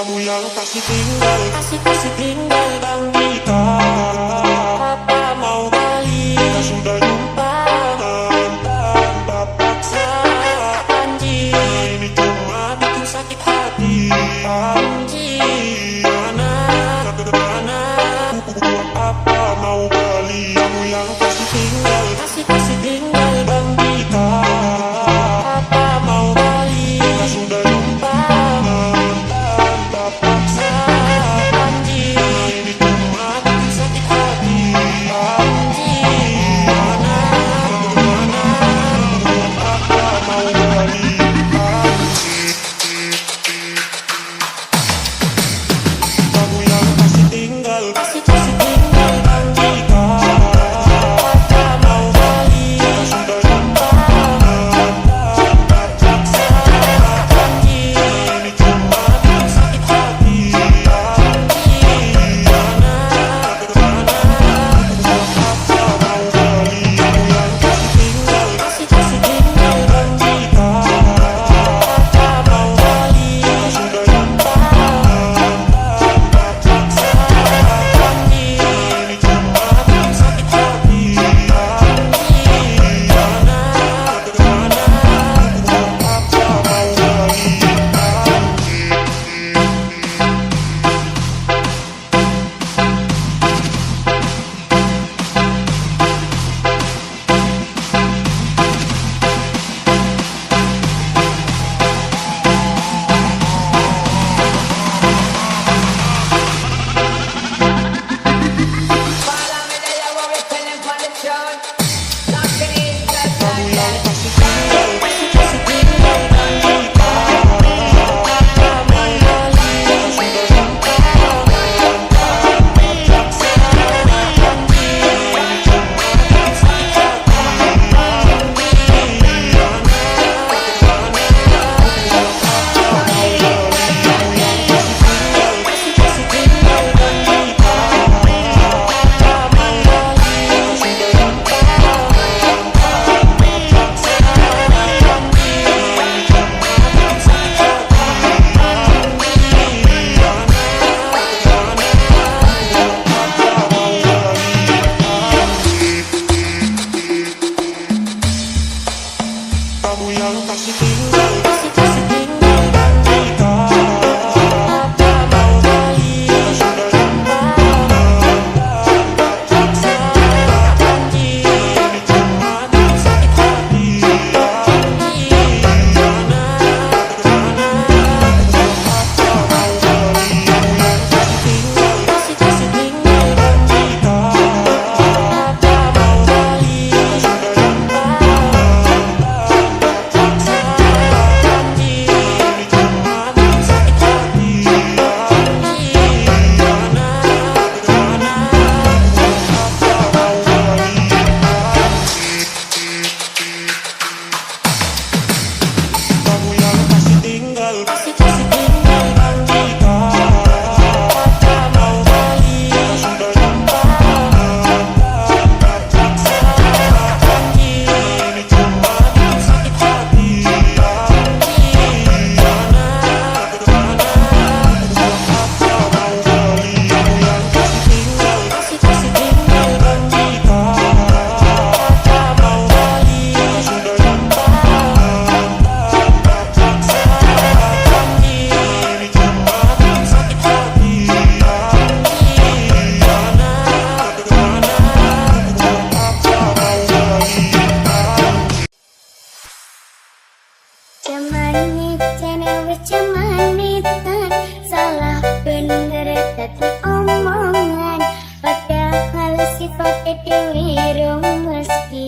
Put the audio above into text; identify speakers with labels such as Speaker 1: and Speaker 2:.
Speaker 1: Kamu yang kasih tinggal, kasih tinggal Bang Dika. Apa mau balik? Kita sudah jumpa tanpa paksa. Anjir, ini cuma bikin sakit hati. Anjir, mana buat apa mau balik? Kamu yang kasih tinggal, kasih tinggal Bang Dika. Apa mau balik? Kita sudah jumpa tanpa paksa. Anjir, ini cuma bikin sakit hati. Anjir, mana buat apa mau balik? Kamu yang kasih tinggal, kasih tinggal Bang Dika. Apa mau balik? Kita sudah jumpa tanpa paksa. Anjir, ini cuma bikin sakit hati. Anjir, mana buat apa mau balik? Kamu yang kasih tinggal, kasih tinggal Bang Dika. Apa mau balik? Kita sudah jumpa tanpa paksa. Anjir, ini cuma bikin sakit hati. Anjir, mana buat apa mau balik?
Speaker 2: Follow me there, what we telling for the throne. Knocking it just
Speaker 1: Kamu
Speaker 2: like
Speaker 1: yang
Speaker 2: that.
Speaker 1: kasih tinggal, kasih tinggal Bang Dika. Apa mau balik? Kita sudah jumpa tanpa paksa. Anjir, ini cuma bikin sakit hati. Anjir, mana buat apa mau balik? Kamu yang kasih tinggal, kasih tinggal Bang Dika. Apa mau balik? Kita sudah jumpa tanpa paksa. Anjir, ini cuma bikin sakit hati. Anjir, mana buat apa mau balik? Kamu yang kasih tinggal, kasih tinggal Bang Dika. Apa mau balik? Kita sudah jumpa tanpa paksa. Anjir, ini cuma bikin sakit hati. Anjir, mana buat apa mau balik? Kamu yang kasih tinggal, kasih tinggal Bang Dika. Apa mau balik? Kita sudah jumpa tanpa paksa. Anjir, ini cuma bikin sakit hati. Anjir, mana buat apa mau balik? Kamu yang kasih tinggal, kasih tinggal Bang Dika. Apa mau balik? Kita sudah jumpa tanpa paksa. Anjir, ini cuma bikin sakit hati. Anjir, mana buat apa mau balik? Kamu yang kasih tinggal, kasih tinggal Bang Dika. Apa mau balik? Kita sudah jumpa tanpa paksa. Anjir, ini cuma bikin sakit hati. Anjir, mana buat apa mau balik?
Speaker 3: Cemanit, cenewes cemanitan. Salah bener tadi omongan. Padahal sifatnya dewi rong mesti